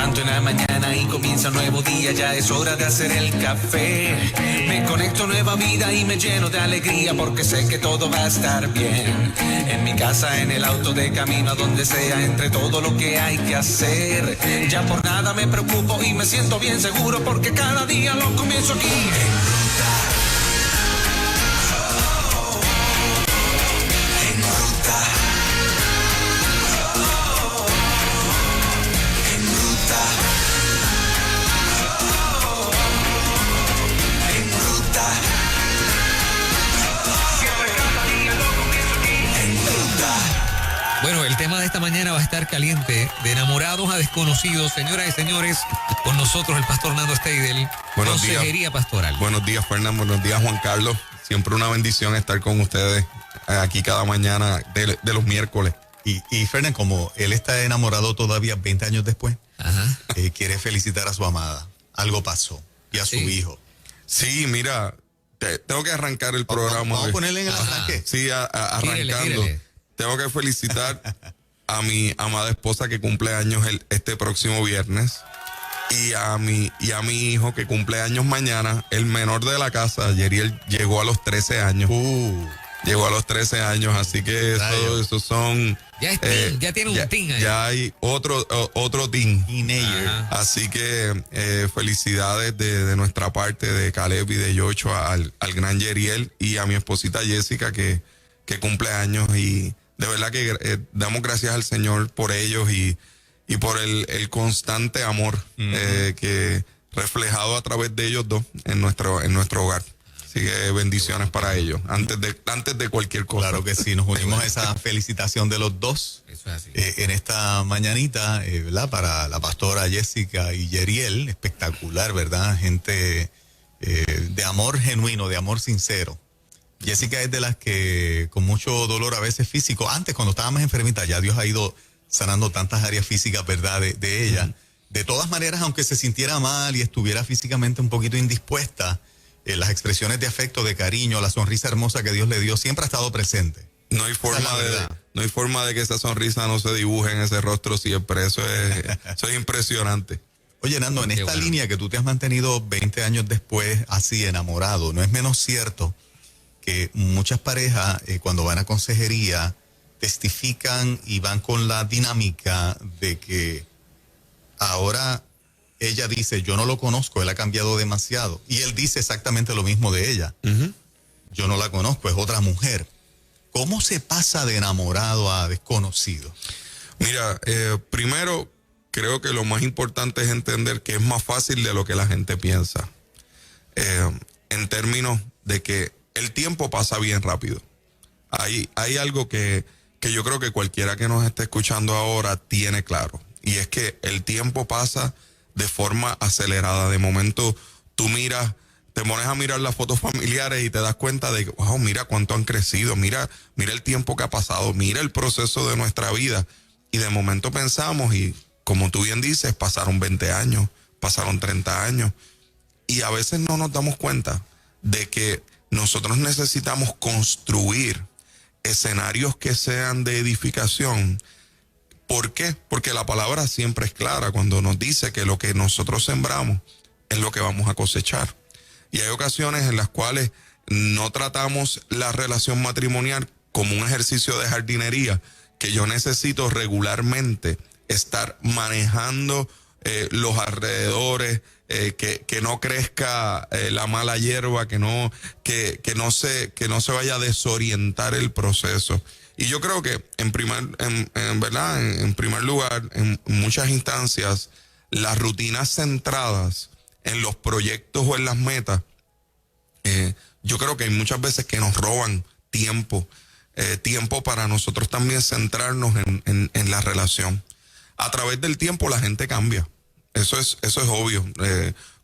levanto en la mañana y comienza un nuevo día, ya es hora de hacer el café. Me conecto a nueva vida y me lleno de alegría porque sé que todo va a estar bien. En mi casa, en el auto, de camino a donde sea, entre todo lo que hay que hacer. Ya por nada me preocupo y me siento bien seguro porque cada día lo comienzo aquí. Bueno, el tema de esta mañana va a estar caliente, de enamorados a desconocidos. Señoras y señores, con nosotros el pastor Nando Steidel, Consejería Pastoral. Buenos días, Fernando. Buenos días, Juan Carlos. Siempre una bendición estar con ustedes aquí cada mañana de los miércoles. Y Fernando, como él está enamorado todavía 20 años después, quiere felicitar a su amada. Algo pasó. Y a su hijo. Sí, mira, tengo que arrancar el programa. Vamos a ponerle en el arranque. Sí, arrancando. Tírele. Tengo que felicitar a mi amada esposa que cumple años este próximo viernes y a mi hijo que cumple años mañana. El menor de la casa, Yeriel, llegó a los 13 años. Llegó a los 13 años, así que eso son... Ya tiene un teen ahí. Ya hay otro teen. Teenager. Así que felicidades de nuestra parte, de Caleb y de Yocho, al gran Yeriel y a mi esposita Jessica que cumple años, y de verdad que damos gracias al Señor por ellos y por el constante amor que reflejado a través de ellos dos en nuestro hogar. Así que bendiciones para ellos, antes de cualquier cosa. Claro que sí, nos unimos a esa felicitación de los dos. Eso es así. En esta mañanita, ¿verdad? Para la pastora Jessica y Yeriel, espectacular, ¿verdad? Gente de amor genuino, de amor sincero. Jessica es de las que con mucho dolor a veces físico, antes cuando estaba más enfermita, ya Dios ha ido sanando tantas áreas físicas, ¿verdad? De ella. De todas maneras, aunque se sintiera mal y estuviera físicamente un poquito indispuesta, las expresiones de afecto, de cariño, la sonrisa hermosa que Dios le dio, siempre ha estado presente. No hay forma de que esa sonrisa no se dibuje en ese rostro siempre. Eso es impresionante. Oye, Nando, en esta línea que tú te has mantenido 20 años después así enamorado, no es menos cierto que muchas parejas cuando van a consejería testifican y van con la dinámica de que ahora ella dice, yo no lo conozco, él ha cambiado demasiado, y él dice exactamente lo mismo de ella. Yo no la conozco, es otra mujer. ¿Cómo se pasa de enamorado a desconocido? Mira, primero creo que lo más importante es entender que es más fácil de lo que la gente piensa, en términos de que el tiempo pasa bien rápido. Hay algo que yo creo que cualquiera que nos esté escuchando ahora tiene claro, y es que el tiempo pasa de forma acelerada. De momento tú miras, te pones a mirar las fotos familiares y te das cuenta de que, wow, mira cuánto han crecido, mira el tiempo que ha pasado, mira el proceso de nuestra vida, y de momento pensamos, y como tú bien dices, pasaron 20 años, pasaron 30 años, y a veces no nos damos cuenta de que nosotros necesitamos construir escenarios que sean de edificación. ¿Por qué? Porque la palabra siempre es clara cuando nos dice que lo que nosotros sembramos es lo que vamos a cosechar. Y hay ocasiones en las cuales no tratamos la relación matrimonial como un ejercicio de jardinería, que yo necesito regularmente estar manejando los alrededores, que no crezca la mala hierba, que no se vaya a desorientar el proceso. Y yo creo que en primer lugar, en muchas instancias, las rutinas centradas en los proyectos o en las metas, yo creo que hay muchas veces que nos roban tiempo para nosotros también centrarnos en la relación. A través del tiempo la gente cambia. Eso es obvio.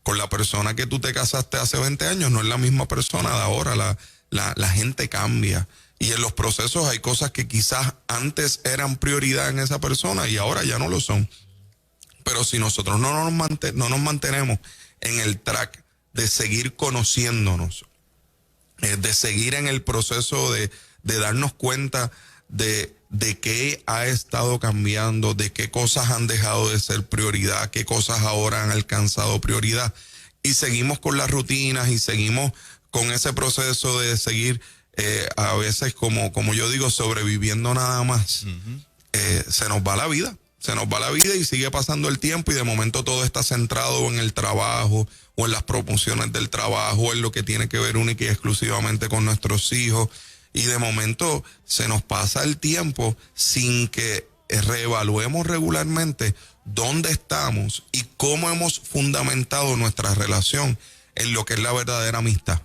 Con la persona que tú te casaste hace 20 años no es la misma persona de ahora. La gente cambia. Y en los procesos hay cosas que quizás antes eran prioridad en esa persona y ahora ya no lo son. Pero si nosotros no nos mantenemos en el track de seguir conociéndonos, de seguir en el proceso de darnos cuenta de de qué ha estado cambiando, de qué cosas han dejado de ser prioridad, qué cosas ahora han alcanzado prioridad. Y seguimos con las rutinas y seguimos con ese proceso de seguir a veces, como yo digo, sobreviviendo nada más. Se nos va la vida. Se nos va la vida y sigue pasando el tiempo y de momento todo está centrado en el trabajo o en las promociones del trabajo, o en lo que tiene que ver única y exclusivamente con nuestros hijos. Y de momento se nos pasa el tiempo sin que reevaluemos regularmente dónde estamos y cómo hemos fundamentado nuestra relación en lo que es la verdadera amistad.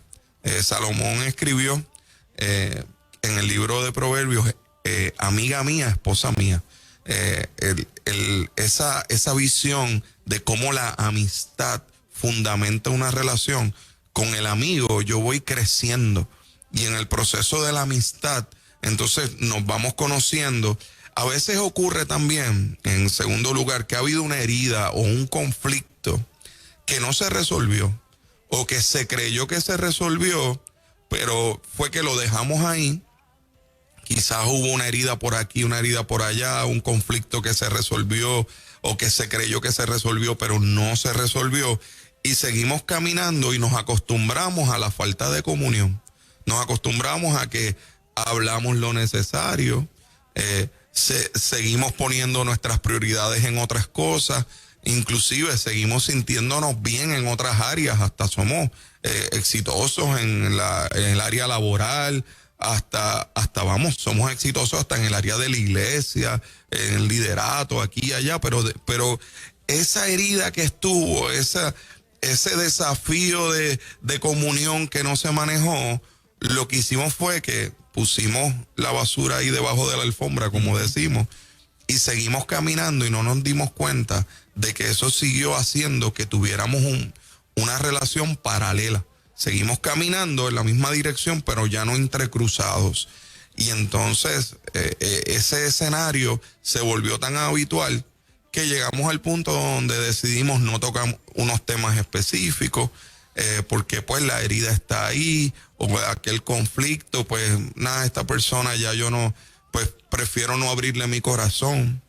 Salomón escribió en el libro de Proverbios, amiga mía, esposa mía. Esa visión de cómo la amistad fundamenta una relación. Con el amigo yo voy creciendo y en el proceso de la amistad entonces nos vamos conociendo. A veces ocurre también, en segundo lugar, que ha habido una herida o un conflicto que no se resolvió o que se creyó que se resolvió, pero fue que lo dejamos ahí. Quizás hubo una herida por aquí, una herida por allá, un conflicto que se resolvió o que se creyó que se resolvió, pero no se resolvió. Y seguimos caminando y nos acostumbramos a la falta de comunión. Nos acostumbramos a que hablamos lo necesario, seguimos poniendo nuestras prioridades en otras cosas, inclusive seguimos sintiéndonos bien en otras áreas, hasta somos exitosos en el área laboral, somos exitosos hasta en el área de la iglesia, en el liderato, aquí y allá, pero esa herida que estuvo, ese desafío de comunión que no se manejó, lo que hicimos fue que pusimos la basura ahí debajo de la alfombra, como decimos, y seguimos caminando y no nos dimos cuenta de que eso siguió haciendo que tuviéramos una relación paralela. Seguimos caminando en la misma dirección, pero ya no entrecruzados. Y entonces ese escenario se volvió tan habitual que llegamos al punto donde decidimos no tocar unos temas específicos, porque pues la herida está ahí, o aquel conflicto, pues nada, esta persona ya yo no, pues prefiero no abrirle mi corazón.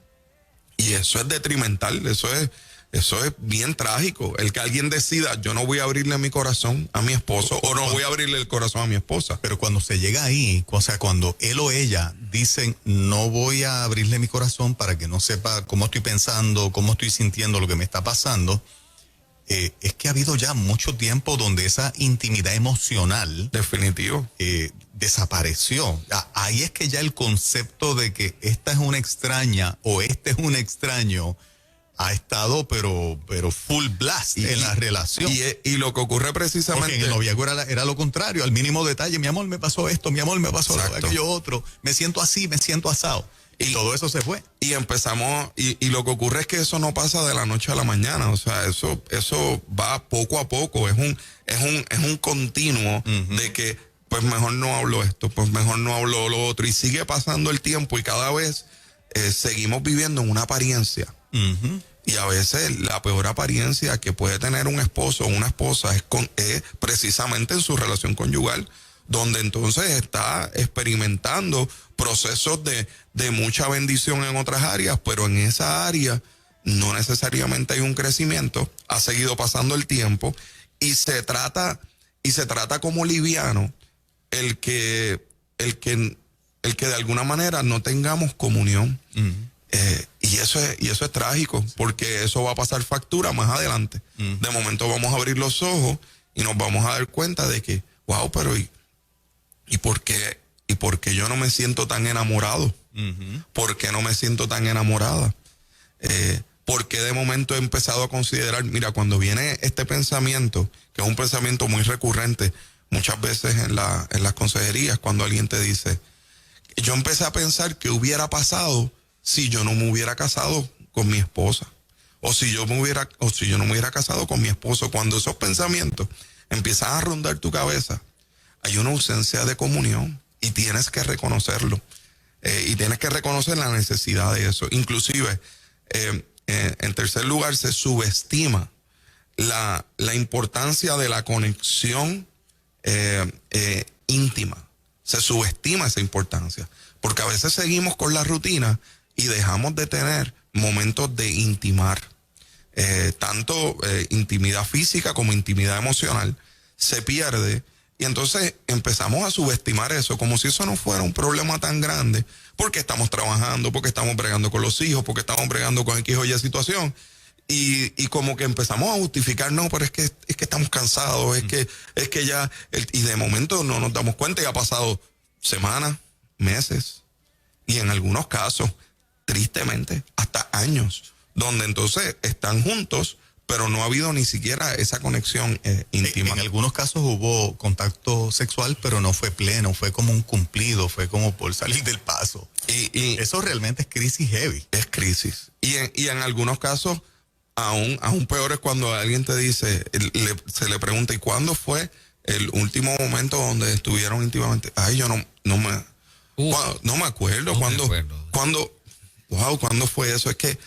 Y eso es detrimental, eso es bien trágico. El que alguien decida, yo no voy a abrirle mi corazón a mi esposo, o no voy a abrirle el corazón a mi esposa. Pero cuando se llega ahí, o sea, cuando él o ella dicen, no voy a abrirle mi corazón para que no sepa cómo estoy pensando, cómo estoy sintiendo lo que me está pasando, es que ha habido ya mucho tiempo donde esa intimidad emocional definitivo desapareció. Ahí es que ya el concepto de que esta es una extraña o este es un extraño ha estado pero full blast en la relación. Y lo que ocurre precisamente... Porque en el noviazgo era lo contrario, al mínimo detalle, mi amor me pasó esto, mi amor me pasó aquello otro, me siento así, me siento asado. Y todo eso se fue. Y empezamos, y lo que ocurre es que eso no pasa de la noche a la mañana, o sea, eso va poco a poco, es un continuo de que, pues mejor no hablo esto, pues mejor no hablo lo otro, y sigue pasando el tiempo y cada vez seguimos viviendo en una apariencia. Y a veces la peor apariencia que puede tener un esposo o una esposa es precisamente en su relación conyugal, donde entonces está experimentando procesos de mucha bendición en otras áreas, pero en esa área no necesariamente hay un crecimiento, ha seguido pasando el tiempo y se trata como liviano el que de alguna manera no tengamos comunión. Y eso es trágico, porque eso va a pasar factura más adelante. De momento vamos a abrir los ojos y nos vamos a dar cuenta de que, wow, pero ¿y por qué yo no me siento tan enamorado? ¿Por qué no me siento tan enamorada? ¿Por qué de momento he empezado a considerar, mira, cuando viene este pensamiento, que es un pensamiento muy recurrente, muchas veces en las consejerías, cuando alguien te dice, yo empecé a pensar qué hubiera pasado si yo no me hubiera casado con mi esposa, o si yo no me hubiera casado con mi esposo. Cuando esos pensamientos empiezan a rondar tu cabeza, hay una ausencia de comunión y tienes que reconocerlo, y tienes que reconocer la necesidad de eso. Inclusive, en tercer lugar, se subestima la importancia de la conexión íntima. Se subestima esa importancia. porque a veces seguimos con la rutina y dejamos de tener momentos de intimar. Tanto intimidad física como intimidad emocional se pierde, y entonces empezamos a subestimar eso como si eso no fuera un problema tan grande, porque estamos trabajando, porque estamos bregando con los hijos, porque estamos bregando con X o Y situación, y como que empezamos a justificar, no, pero es que estamos cansados, es que ya, y de momento no nos damos cuenta y ha pasado semanas, meses, y en algunos casos, tristemente, hasta años, donde entonces están juntos, pero no ha habido ni siquiera esa conexión íntima. En algunos casos hubo contacto sexual, pero no fue pleno, fue como un cumplido, fue como por salir del paso. Y eso realmente es crisis heavy. Es crisis. Y en algunos casos, aún peor es cuando alguien te dice, se le pregunta, ¿y cuándo fue el último momento donde estuvieron íntimamente? Ay, yo no me acuerdo. ¿Cuándo fue eso? Es que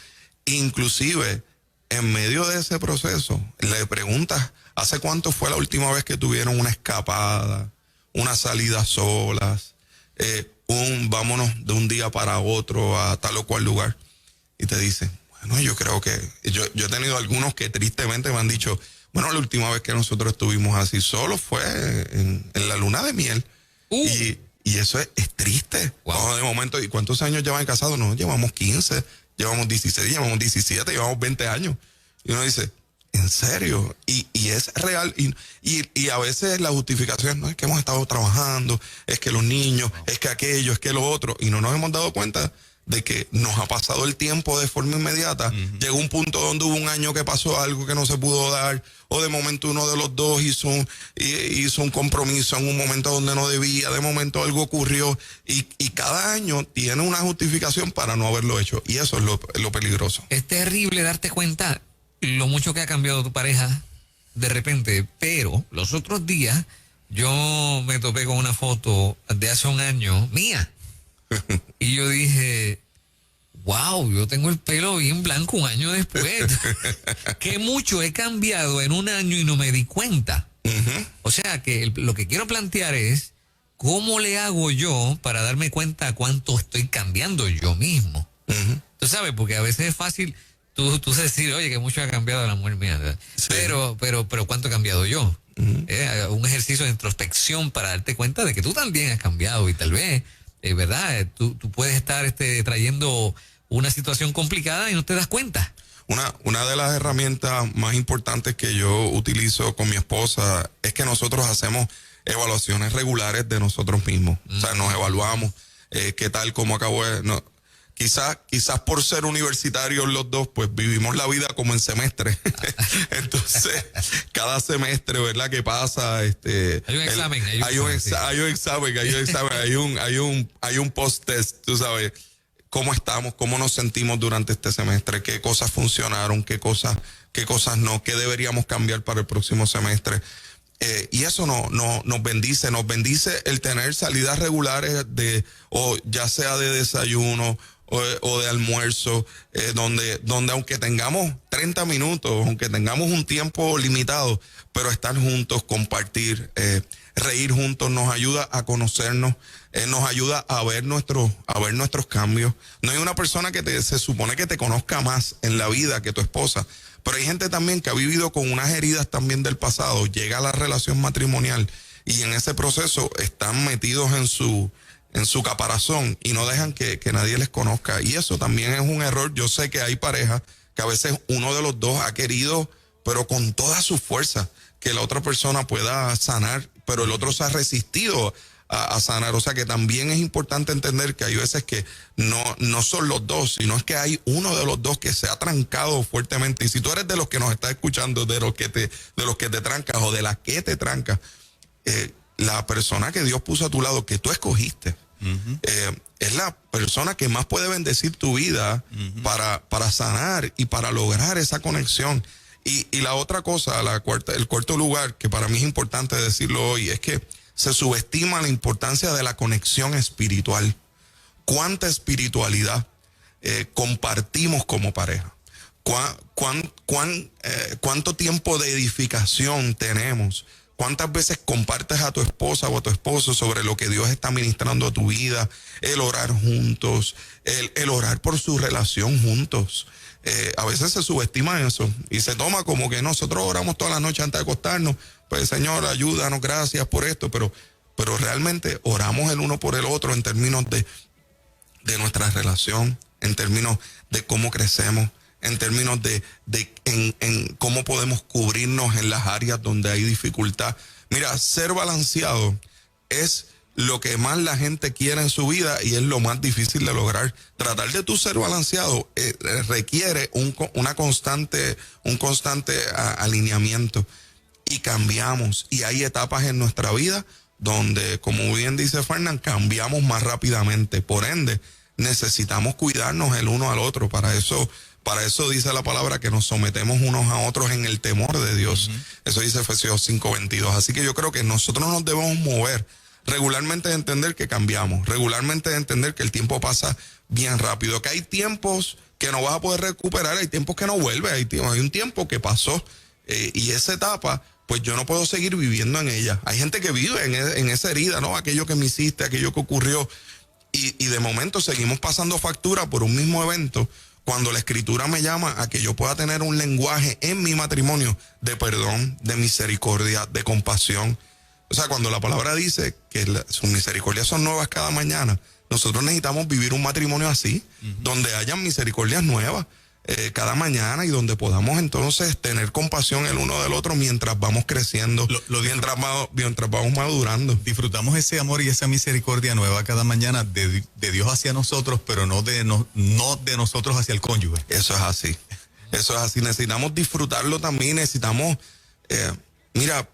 inclusive en medio de ese proceso le preguntas, ¿hace cuánto fue la última vez que tuvieron una escapada, una salida solas, vámonos de un día para otro a tal o cual lugar? Y te dicen, bueno, yo creo que, yo he tenido algunos que tristemente me han dicho, bueno, la última vez que nosotros estuvimos así solos fue en la luna de miel. Y eso es triste. Wow. De momento, ¿y cuántos años llevan casados? No, llevamos 15, llevamos 16, llevamos 17, llevamos 20 años. Y uno dice, ¿en serio? Y es real. Y a veces la justificación no es que hemos estado trabajando, es que los niños, es que aquello, es que lo otro. Y no nos hemos dado cuenta de que nos ha pasado el tiempo de forma inmediata. Llegó un punto donde hubo un año que pasó algo que no se pudo dar, o de momento uno de los dos hizo un compromiso en un momento donde no debía, de momento algo ocurrió, y cada año tiene una justificación para no haberlo hecho, y eso es lo peligroso. Es terrible darte cuenta lo mucho que ha cambiado tu pareja de repente, pero los otros días yo me topé con una foto de hace un año mía. Y yo dije, wow, yo tengo el pelo bien blanco un año después. Que mucho he cambiado en un año y no me di cuenta. O sea que lo que quiero plantear es, ¿cómo le hago yo para darme cuenta cuánto estoy cambiando yo mismo? Tú sabes, porque a veces es fácil tú decir, oye, que mucho ha cambiado la mujer mía. Sí. Pero ¿cuánto he cambiado yo? Un ejercicio de introspección para darte cuenta de que tú también has cambiado, y tal vez... ¿verdad? Tú puedes estar trayendo una situación complicada y no te das cuenta. Una de las herramientas más importantes que yo utilizo con mi esposa es que nosotros hacemos evaluaciones regulares de nosotros mismos. O sea, nos evaluamos qué tal, cómo acabó. Quizás por ser universitarios los dos, pues vivimos la vida como en semestre. Entonces, cada semestre, ¿verdad? Que pasa, hay un examen, hay un post-test, tú sabes, cómo estamos, cómo nos sentimos durante este semestre, qué cosas funcionaron, qué cosas no, qué deberíamos cambiar para el próximo semestre. Y eso nos bendice el tener salidas regulares o ya sea de desayuno o de almuerzo, donde aunque tengamos 30 minutos, aunque tengamos un tiempo limitado, pero estar juntos, compartir, reír juntos, nos ayuda a conocernos, nos ayuda a ver nuestros cambios. No hay una persona que se supone que te conozca más en la vida que tu esposa, pero hay gente también que ha vivido con unas heridas también del pasado, llega a la relación matrimonial y en ese proceso están metidos en su caparazón y no dejan que nadie les conozca. Y eso también es un error. Yo sé que hay parejas que a veces uno de los dos ha querido, pero con toda su fuerza, que la otra persona pueda sanar, pero el otro se ha resistido a sanar. O sea que también es importante entender que hay veces que no son los dos, sino es que hay uno de los dos que se ha trancado fuertemente. Y si tú eres de los que nos está escuchando, de los que te trancas o de las que te trancas, la persona que Dios puso a tu lado, que tú escogiste, es la persona que más puede bendecir tu vida para sanar y para lograr esa conexión. Y la otra cosa, el cuarto lugar, que para mí es importante decirlo hoy, es que se subestima la importancia de la conexión espiritual. ¿Cuánta espiritualidad compartimos como pareja? ¿Cuánto tiempo de edificación tenemos ¿Cuántas veces compartes a tu esposa o a tu esposo sobre lo que Dios está ministrando a tu vida? El orar juntos, el orar por su relación juntos. A veces se subestima eso y se toma como que nosotros oramos toda la noche antes de acostarnos. Pues Señor, ayúdanos, gracias por esto, pero realmente oramos el uno por el otro en términos de nuestra relación, en términos de cómo crecemos, en términos en cómo podemos cubrirnos en las áreas donde hay dificultad. Mira, ser balanceado es lo que más la gente quiere en su vida y es lo más difícil de lograr. Tratar de tú ser balanceado requiere un constante alineamiento, y cambiamos, y hay etapas en nuestra vida donde, como bien dice Fernán, cambiamos más rápidamente. Por ende, necesitamos cuidarnos el uno al otro. Para eso dice la palabra que nos sometemos unos a otros en el temor de Dios. Eso dice Efesios 5:22. Así que yo creo que nosotros nos debemos mover regularmente, de entender que cambiamos, regularmente de entender que el tiempo pasa bien rápido, que hay tiempos que no vas a poder recuperar, hay tiempos que no vuelve, hay un tiempo que pasó, y esa etapa, pues yo no puedo seguir viviendo en ella. Hay gente que vive en esa herida, ¿no? Aquello que me hiciste, aquello que ocurrió, y de momento seguimos pasando factura por un mismo evento, cuando la Escritura me llama a que yo pueda tener un lenguaje en mi matrimonio de perdón, de misericordia, de compasión. O sea, cuando la palabra dice que sus misericordias son nuevas cada mañana, nosotros necesitamos vivir un matrimonio así, donde hayan misericordias nuevas cada mañana, y donde podamos entonces tener compasión el uno del otro mientras vamos creciendo, mientras vamos madurando. Disfrutamos ese amor y esa misericordia nueva cada mañana de Dios hacia nosotros, pero no de nosotros hacia el cónyuge. Eso es así. Necesitamos disfrutarlo también, necesitamos,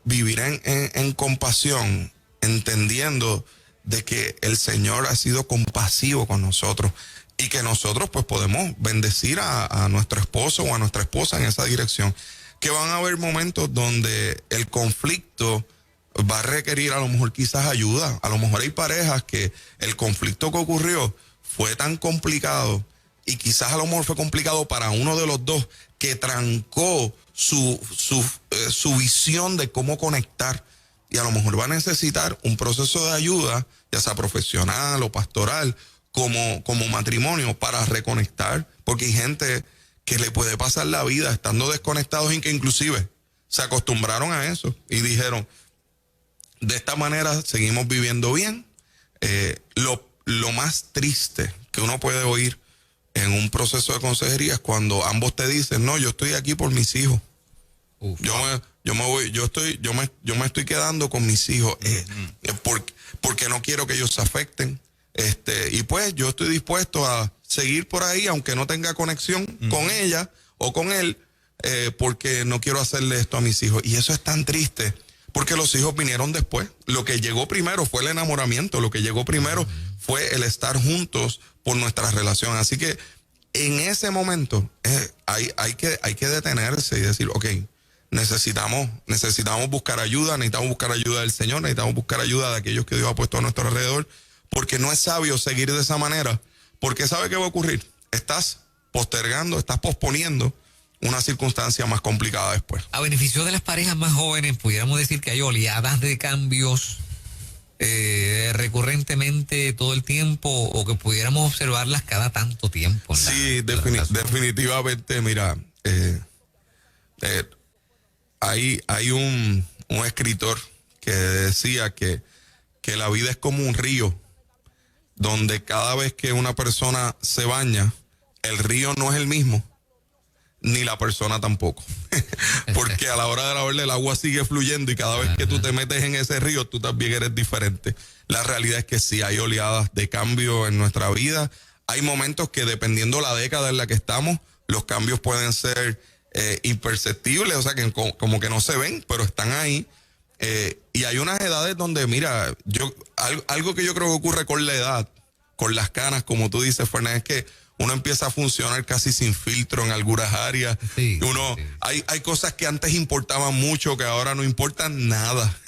vivir en compasión, entendiendo de que el Señor ha sido compasivo con nosotros, y que nosotros pues podemos bendecir a nuestro esposo o a nuestra esposa en esa dirección. Que van a haber momentos donde el conflicto va a requerir a lo mejor quizás ayuda. A lo mejor hay parejas que el conflicto que ocurrió fue tan complicado, y quizás a lo mejor fue complicado para uno de los dos, que trancó su visión de cómo conectar, y a lo mejor va a necesitar un proceso de ayuda, ya sea profesional o pastoral, como matrimonio, para reconectar, porque hay gente que le puede pasar la vida estando desconectados, y que inclusive se acostumbraron a eso y dijeron, de esta manera seguimos viviendo bien. Lo más triste que uno puede oír en un proceso de consejería es cuando ambos te dicen, no, yo estoy aquí por mis hijos. Yo me estoy quedando con mis hijos porque no quiero que ellos se afecten. Y pues yo estoy dispuesto a seguir por ahí, aunque no tenga conexión con ella o con él, porque no quiero hacerle esto a mis hijos. Y eso es tan triste, porque los hijos vinieron después. Lo que llegó primero fue el enamoramiento, lo que llegó primero fue el estar juntos por nuestra relación. Así que en ese momento hay que detenerse y decir, ok, necesitamos buscar ayuda, necesitamos buscar ayuda del Señor, necesitamos buscar ayuda de aquellos que Dios ha puesto a nuestro alrededor, porque no es sabio seguir de esa manera, porque ¿sabe qué va a ocurrir? Estás postergando, estás posponiendo una circunstancia más complicada después. A beneficio de las parejas más jóvenes, pudiéramos decir que hay oleadas de cambios recurrentemente todo el tiempo, o que pudiéramos observarlas cada tanto tiempo. Sí, definitivamente. Mira, hay un escritor que decía que la vida es como un río, donde cada vez que una persona se baña, el río no es el mismo, ni la persona tampoco. Porque a la hora de lavarle, el agua sigue fluyendo, y cada vez que tú te metes en ese río, tú también eres diferente. La realidad es que sí, hay oleadas de cambio en nuestra vida. Hay momentos que, dependiendo la década en la que estamos, los cambios pueden ser imperceptibles, o sea, que como que no se ven, pero están ahí. Y hay unas edades donde, mira, algo que yo creo que ocurre con la edad, con las canas, como tú dices, Fernández, es que uno empieza a funcionar casi sin filtro en algunas áreas. Sí. Hay cosas que antes importaban mucho, que ahora no importan nada.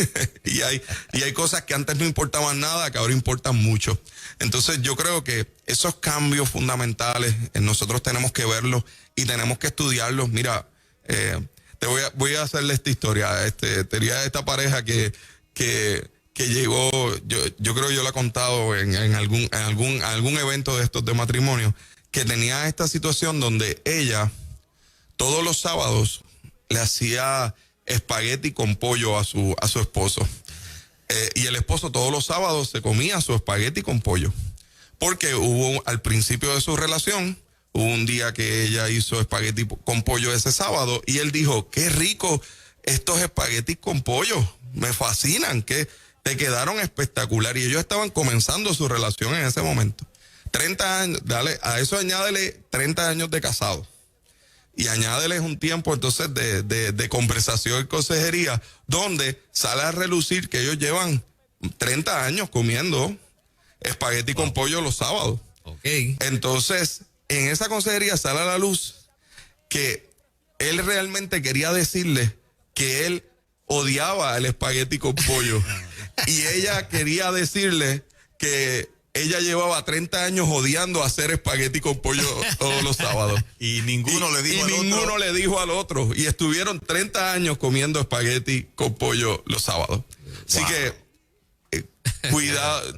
y hay cosas que antes no importaban nada, que ahora importan mucho. Entonces yo creo que esos cambios fundamentales nosotros tenemos que verlos y tenemos que estudiarlos. Mira, voy a hacerle esta historia. Tenía esta pareja que llegó, yo creo que yo la he contado en algún evento de estos de matrimonio, que tenía esta situación donde ella todos los sábados le hacía espagueti con pollo a su esposo. Y el esposo todos los sábados se comía su espagueti con pollo. Porque al principio de su relación, hubo un día que ella hizo espagueti con pollo ese sábado y él dijo, qué rico estos espaguetis con pollo, me fascinan, que te quedaron espectacular. Y ellos estaban comenzando su relación en ese momento. 30 años, a eso añádele 30 años de casado. Y añádeles un tiempo entonces de conversación y consejería, donde sale a relucir que ellos llevan 30 años comiendo espagueti con pollo los sábados. Okay. Entonces, en esa consejería sale a la luz que él realmente quería decirle que él odiaba el espagueti con pollo. Y ella quería decirle que ella llevaba 30 años odiando hacer espagueti con pollo todos los sábados. Y ninguno le dijo al otro. Y estuvieron 30 años comiendo espagueti con pollo los sábados. Así que, cuidado,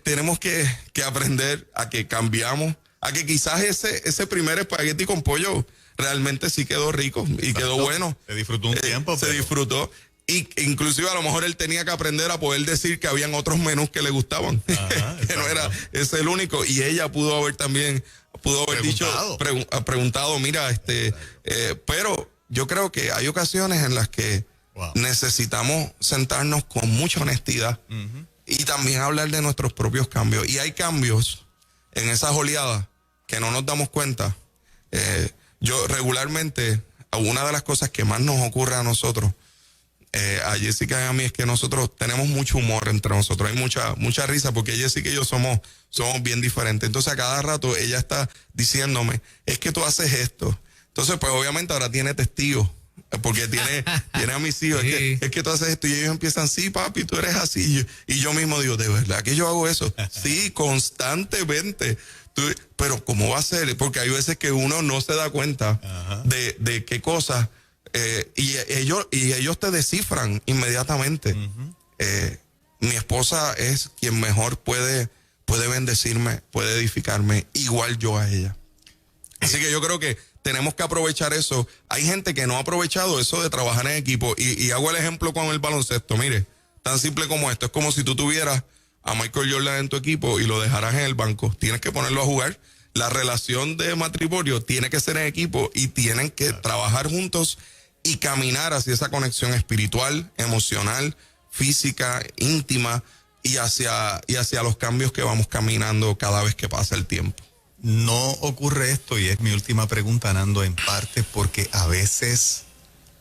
tenemos que aprender a que cambiamos, a que quizás ese primer espagueti con pollo realmente sí quedó rico y quedó bueno. Se disfrutó un tiempo. Se disfrutó. Y inclusive a lo mejor él tenía que aprender a poder decir que habían otros menús que le gustaban. Ajá, que no era ese el único. Y ella pudo haber preguntado, mira, pero yo creo que hay ocasiones en las que necesitamos sentarnos con mucha honestidad y también hablar de nuestros propios cambios. Y hay cambios en esas oleadas que no nos damos cuenta. Yo regularmente, una de las cosas que más nos ocurre a nosotros, a Jessica y a mí, es que nosotros tenemos mucho humor entre nosotros, hay mucha risa, porque Jessica y yo somos bien diferentes. Entonces a cada rato ella está diciéndome, es que tú haces esto. Entonces pues obviamente ahora tiene testigos, porque tiene a mis hijos, Sí. es que tú haces esto, y ellos empiezan, sí papi, tú eres así, y yo mismo digo, ¿de verdad que yo hago eso? Sí, constantemente. Pero ¿cómo va a ser? Porque hay veces que uno no se da cuenta de qué cosas, y ellos te descifran inmediatamente. Mi esposa es quien mejor puede bendecirme, puede edificarme, igual yo a ella. Así que yo creo que tenemos que aprovechar eso. Hay gente que no ha aprovechado eso de trabajar en equipo, y hago el ejemplo con el baloncesto. Mire, tan simple como esto, es como si tú tuvieras a Michael Jordan en tu equipo y lo dejaras en el banco. Tienes que ponerlo a jugar. La relación de matrimonio tiene que ser en equipo y tienen que trabajar juntos y caminar hacia esa conexión espiritual, emocional, física, íntima y hacia los cambios que vamos caminando cada vez que pasa el tiempo. No ocurre esto, y es mi última pregunta, Nando, en parte porque a veces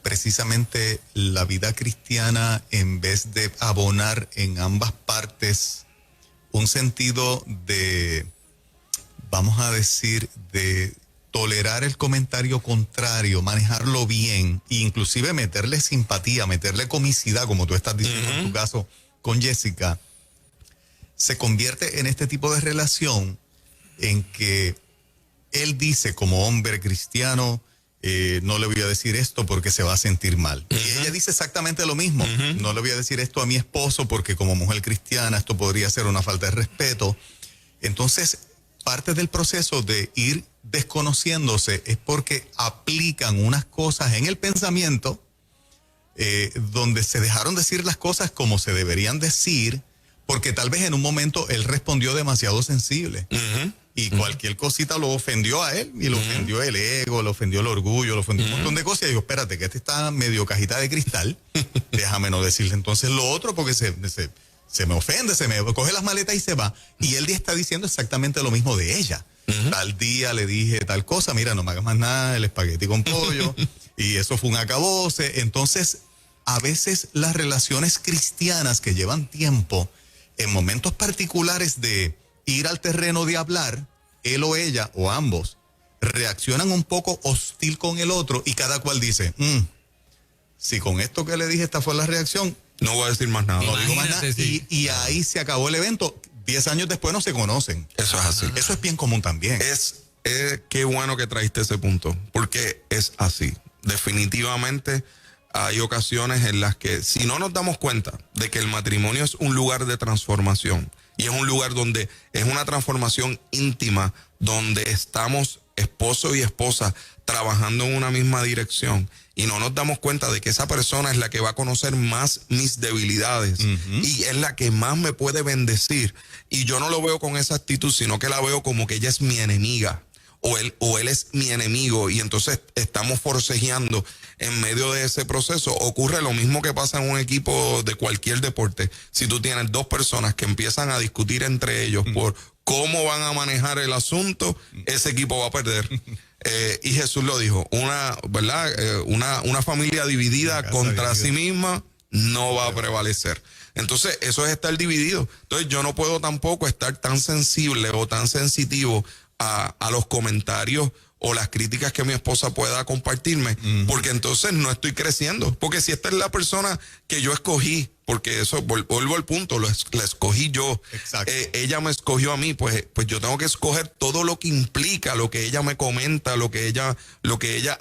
precisamente la vida cristiana, en vez de abonar en ambas partes un sentido de, vamos a decir, de tolerar el comentario contrario, manejarlo bien, e inclusive meterle simpatía, meterle comicidad, como tú estás diciendo en tu caso con Jessica, se convierte en este tipo de relación en que él dice, como hombre cristiano, no le voy a decir esto porque se va a sentir mal. Y ella dice exactamente lo mismo. No le voy a decir esto a mi esposo porque como mujer cristiana esto podría ser una falta de respeto. Entonces, parte del proceso de ir desconociéndose es porque aplican unas cosas en el pensamiento donde se dejaron decir las cosas como se deberían decir, porque tal vez en un momento él respondió demasiado sensible. Y cualquier cosita lo ofendió a él, y lo ofendió el ego, lo ofendió el orgullo, lo ofendió un montón de cosas. Y digo, espérate, que este está medio cajita de cristal, déjame no decirle entonces lo otro, porque se me ofende, se me coge las maletas y se va. Y él está diciendo exactamente lo mismo de ella. Tal día le dije tal cosa, mira, no me hagas más nada, el espagueti con pollo, y eso fue un acabose. Entonces, a veces las relaciones cristianas que llevan tiempo, en momentos particulares de ir al terreno de hablar, él o ella, o ambos, reaccionan un poco hostil con el otro, y cada cual dice, si con esto que le dije esta fue la reacción, no voy a decir más nada. No digo más nada. Sí. Y ahí se acabó el evento. 10 años después no se conocen. Eso es así. Eso es bien común también. Qué bueno que trajiste ese punto, porque es así. definitivamente hay ocasiones en las que si no nos damos cuenta de que el matrimonio es un lugar de transformación y es un lugar donde es una transformación íntima, donde estamos esposo y esposa trabajando en una misma dirección y no nos damos cuenta de que esa persona es la que va a conocer más mis debilidades y es la que más me puede bendecir, y yo no lo veo con esa actitud, sino que la veo como que ella es mi enemiga o él es mi enemigo, y entonces estamos forcejeando en medio de ese proceso. Ocurre lo mismo que pasa en un equipo de cualquier deporte. Si tú tienes dos personas que empiezan a discutir entre ellos por cómo van a manejar el asunto, ese equipo va a perder. Y Jesús lo dijo, una familia dividida contra sí misma no va a prevalecer. Entonces, eso es estar dividido. Entonces, yo no puedo tampoco estar tan sensible o tan sensitivo a los comentarios o las críticas que mi esposa pueda compartirme, porque entonces no estoy creciendo. Porque si esta es la persona que yo escogí, porque eso, vuelvo al punto, la escogí yo, ella me escogió a mí, pues yo tengo que escoger todo lo que implica, lo que ella me comenta, lo que ella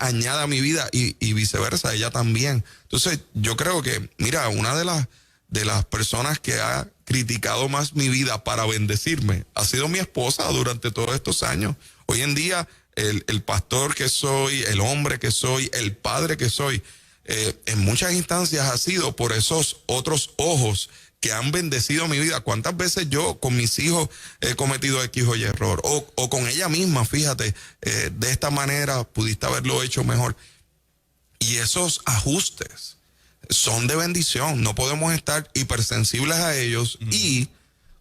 añade a mi vida, y viceversa, ella también. Entonces, yo creo que, mira, una de las personas que ha criticado más mi vida para bendecirme ha sido mi esposa durante todos estos años. Hoy en día, el pastor que soy, el hombre que soy, el padre que soy, en muchas instancias ha sido por esos otros ojos que han bendecido mi vida. ¿Cuántas veces yo con mis hijos he cometido X o Y error? O con ella misma, fíjate, de esta manera pudiste haberlo hecho mejor. Y esos ajustes son de bendición. No podemos estar hipersensibles a ellos y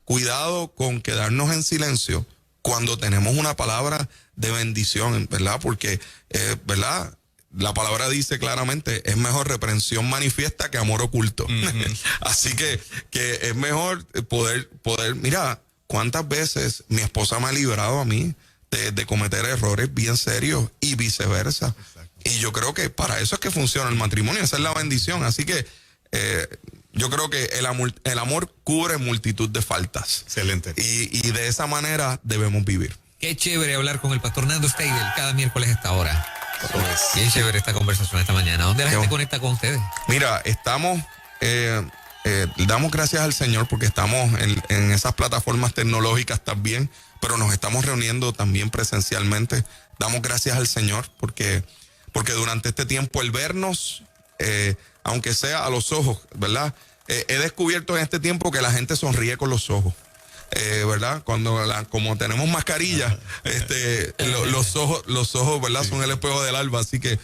cuidado con quedarnos en silencio cuando tenemos una palabra de bendición, ¿verdad? Porque, ¿verdad? La palabra dice claramente, es mejor reprensión manifiesta que amor oculto. Así que es mejor poder, mira, cuántas veces mi esposa me ha librado a mí de cometer errores bien serios y viceversa. Exacto. Y yo creo que para eso es que funciona el matrimonio, esa es la bendición. Así que yo creo que el amor cubre multitud de faltas. Excelente. Y de esa manera debemos vivir. Qué chévere hablar con el pastor Nando Steidel cada miércoles a esta hora. Qué chévere esta conversación esta mañana. ¿Dónde la gente conecta con ustedes? Mira, estamos, damos gracias al Señor porque estamos en esas plataformas tecnológicas también, pero nos estamos reuniendo también presencialmente. Damos gracias al Señor porque durante este tiempo el vernos, aunque sea a los ojos, ¿verdad? He descubierto en este tiempo que la gente sonríe con los ojos. ¿Verdad? Como tenemos mascarilla, los ojos, ¿verdad? Son el espejo del alba, así que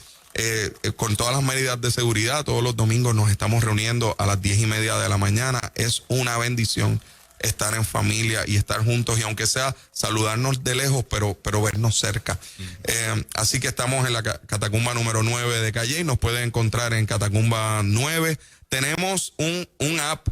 con todas las medidas de seguridad, todos los domingos nos estamos reuniendo a las 10:30 de la mañana. Es una bendición estar en familia y estar juntos, y aunque sea saludarnos de lejos, pero vernos cerca. Así que estamos en la Catacumba número 9 de Calle, y nos pueden encontrar en Catacumba 9. Tenemos un app.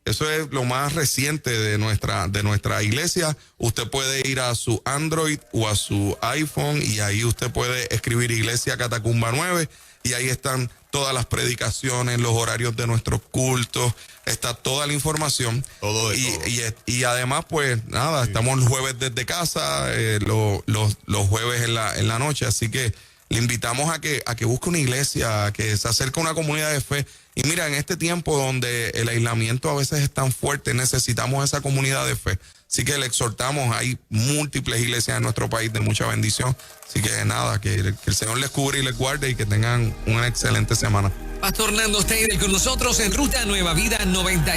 Eso es lo más reciente de nuestra iglesia. Usted puede ir a su Android o a su iPhone y ahí usted puede escribir Iglesia Catacumba 9 y ahí están todas las predicaciones, los horarios de nuestros cultos, está toda la información. Todo. Y además, pues nada, estamos los jueves desde casa, los jueves en la noche, así que le invitamos a que busque una iglesia, a que se acerque a una comunidad de fe. Y mira, en este tiempo donde el aislamiento a veces es tan fuerte, necesitamos esa comunidad de fe. Así que le exhortamos, hay múltiples iglesias en nuestro país de mucha bendición. Así que nada, que el Señor les cubre y les guarde y que tengan una excelente semana. Pastor Nando Steidel con nosotros en Ruta Nueva Vida 90.